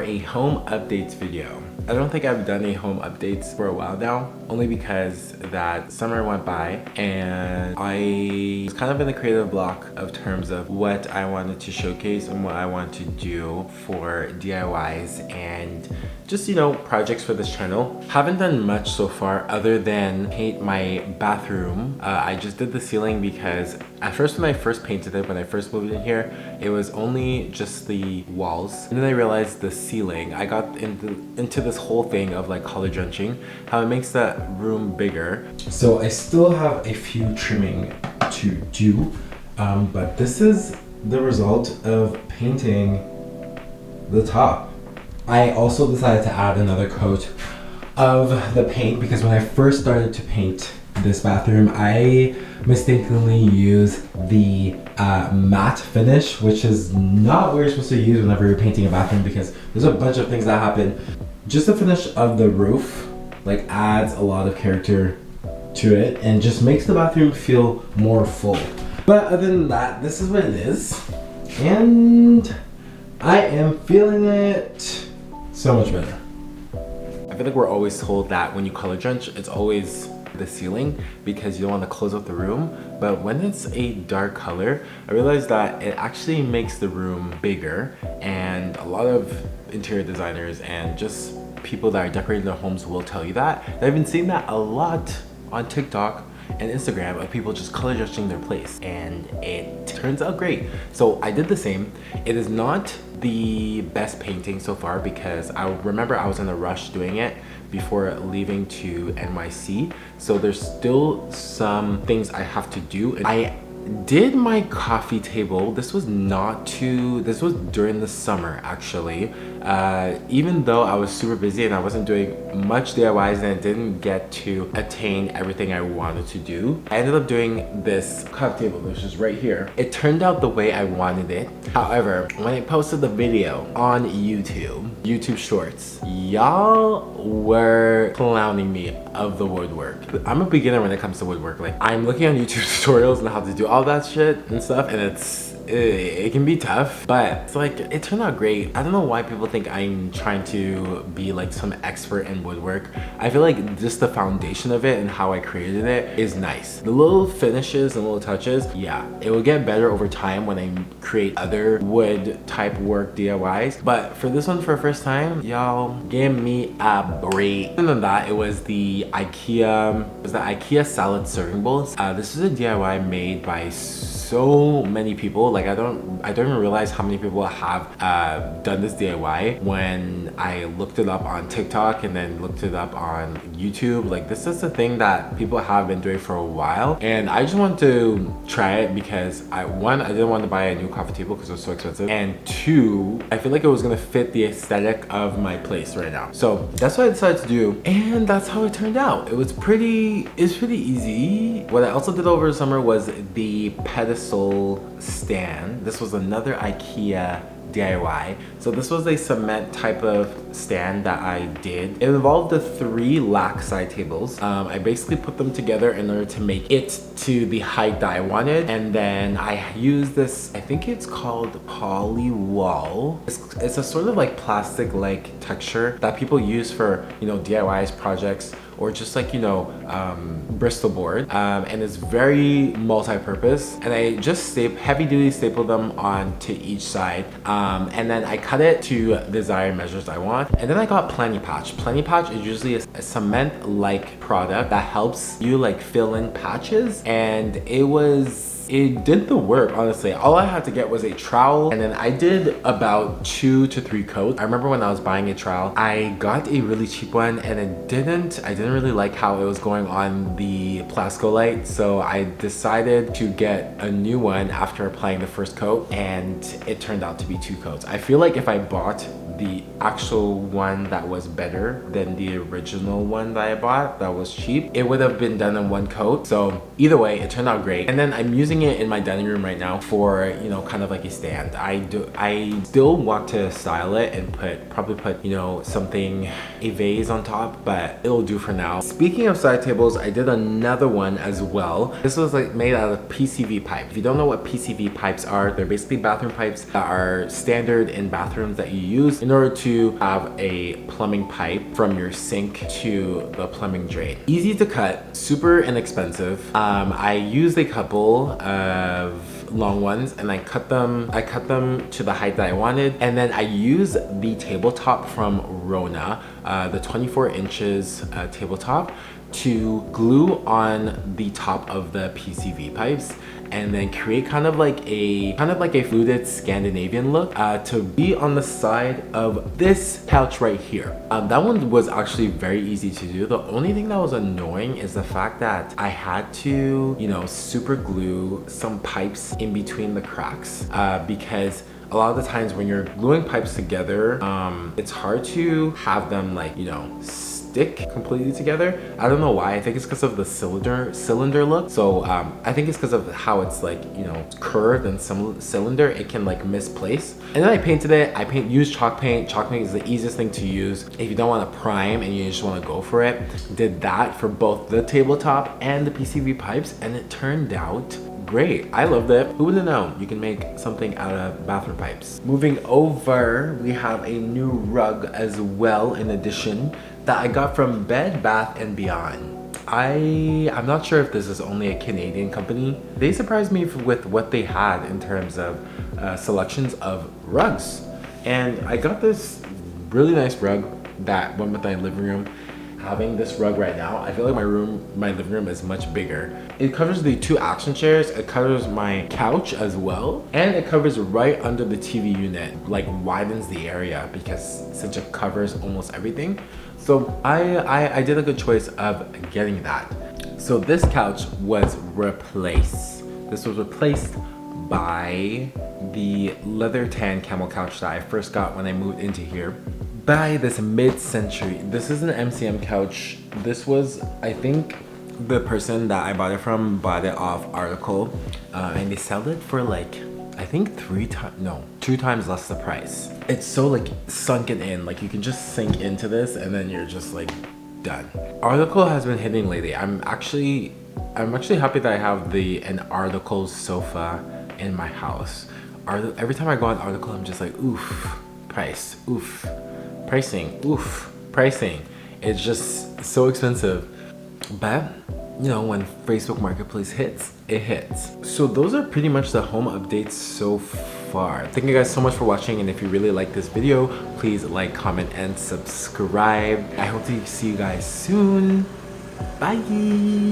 a home updates video. I don't think I've done a home updates for a while now, only because that summer went by and I was kind of in a creative block of terms of what I wanted to showcase and what I want to do for DIYs and just, you know, projects for this channel. Haven't done much so far other than paint my bathroom. I just did the ceiling because at first when I first painted it, when I first moved in here, it was only just the walls. And then I realized the ceiling, I got into this whole thing of like color drenching, how it makes that room bigger. So I still have a few trimming to do, but this is the result of painting the top. I also decided to add another coat of the paint because when I first started to paint this bathroom, I mistakenly used the matte finish, which is not what you're supposed to use whenever you're painting a bathroom because there's a bunch of things that happen. Just the finish of the roof like adds a lot of character to it and just makes the bathroom feel more full. But other than that, this is what it is. And I am feeling it so much better. I feel like we're always told that when you color drench, it's always the ceiling because you don't want to close up the room. But when it's a dark color, I realized that it actually makes the room bigger, and a lot of interior designers and just people that are decorating their homes will tell you that. And I've been seeing that a lot on TikTok and Instagram of people just color drenching their place, and it turns out great. So I did the same. It is not the best painting so far because I remember I was in a rush doing it before leaving to NYC, so there's still some things I have to do. I did my coffee table. This was during the summer actually. Even though I was super busy and I wasn't doing much DIYs and I didn't get to attain everything I wanted to do, I ended up doing this coffee table, which is right here. It turned out the way I wanted it. However, when I posted the video on YouTube Shorts, y'all were clowning me of the woodwork. I'm a beginner when it comes to woodwork. Like, I'm looking on YouTube tutorials on how to do all that shit and stuff, and it can be tough, but it's like, it turned out great. I don't know why people think I'm trying to be like some expert in woodwork. I feel like just the foundation of it and how I created it is nice. The little finishes and little touches, yeah, it will get better over time when I create other wood type work DIYs. But for this one, for the first time, y'all, give me a break. Other than that, it was the IKEA salad serving bowls. This is a DIY made by so many people. Like I don't even realize how many people have done this DIY when I looked it up on TikTok and then looked it up on YouTube. Like, this is a thing that people have been doing for a while, and I just want to try it because one, I didn't want to buy a new coffee table because it was so expensive, and two, I feel like it was gonna fit the aesthetic of my place right now. So that's what I decided to do, and that's how it turned out. It's pretty easy. What I also did over the summer was the Pedestal stand. This was another IKEA DIY. So this was a cement type of stand that I did. It involved the 3 lac side tables. I basically put them together in order to make it to the height that I wanted, and then I used this, I think it's called poly wall. It's a sort of like plastic like texture that people use for, you know, DIYs projects, or just like, you know, Bristol board, and it's very multi-purpose, and I just heavy duty stapled them onto each side, and then I cut it to desired measures I want, and then I got Plenty Patch. Plenty Patch is usually a cement like product that helps you like fill in patches, and it did the work, honestly. All I had to get was a trowel, and then I did about 2 to 3 coats. I remember when I was buying a trowel, I got a really cheap one, and I didn't really like how it was going on the Plascolite, so I decided to get a new one after applying the first coat, and it turned out to be 2 coats. I feel like if I bought the actual one that was better than the original one that I bought that was cheap, it would have been done in 1 coat. So either way, it turned out great. And then I'm using it in my dining room right now for, you know, kind of like a stand. I still want to style it and probably put, you know, a vase on top, but it'll do for now. Speaking of side tables, I did another one as well. This was like made out of PCV pipe. If you don't know what PCV pipes are, they're basically bathroom pipes that are standard in bathrooms that you use in in order to have a plumbing pipe from your sink to the plumbing drain. Easy to cut, super inexpensive. I used a couple of long ones and I cut them to the height that I wanted, and then I used the tabletop from Rona, the 24 inches tabletop, to glue on the top of the PCV pipes and then create kind of like a fluted Scandinavian look to be on the side of this couch right here. That one was actually very easy to do. The only thing that was annoying is the fact that I had to, you know, super glue some pipes in between the cracks because a lot of the times when you're gluing pipes together, it's hard to have them, like, you know, stick completely together. I don't know why. I think it's because of the cylinder look. So I think it's because of how it's, like, you know, curved and cylinder. It can like misplace. And then I painted it. Used chalk paint. Chalk paint is the easiest thing to use if you don't want to prime and you just want to go for it. Did that for both the tabletop and the PCV pipes, and it turned out great. I loved it. Who would have known you can make something out of bathroom pipes? Moving over, we have a new rug as well, in addition, that I got from Bed Bath & Beyond. I'm not sure if this is only a Canadian company. They surprised me with what they had in terms of selections of rugs. And I got this really nice rug that went with my living room. Having this rug right now, I feel like my living room is much bigger. It covers the 2 action chairs, it covers my couch as well, and it covers right under the TV unit, like widens the area because since it covers almost everything. So I did a good choice of getting that. So this couch was replaced. This was replaced by the leather tan camel couch that I first got when I moved into here. By this mid-century, this is an MCM couch. This was, I think, the person that I bought it from bought it off article, and they sell it for like, I think 2 times less the price. It's so like sunken in, like you can just sink into this and then you're just like done. Article has been hitting lately. I'm actually happy that I have an article sofa in my house. Every time I go on article, I'm just like, oof, price, oof. Pricing, oof, pricing. It's just so expensive. But, you know, when Facebook Marketplace hits, it hits. So those are pretty much the home updates so far. Thank you guys so much for watching, and if you really like this video, please like, comment, and subscribe. I hope to see you guys soon. Bye!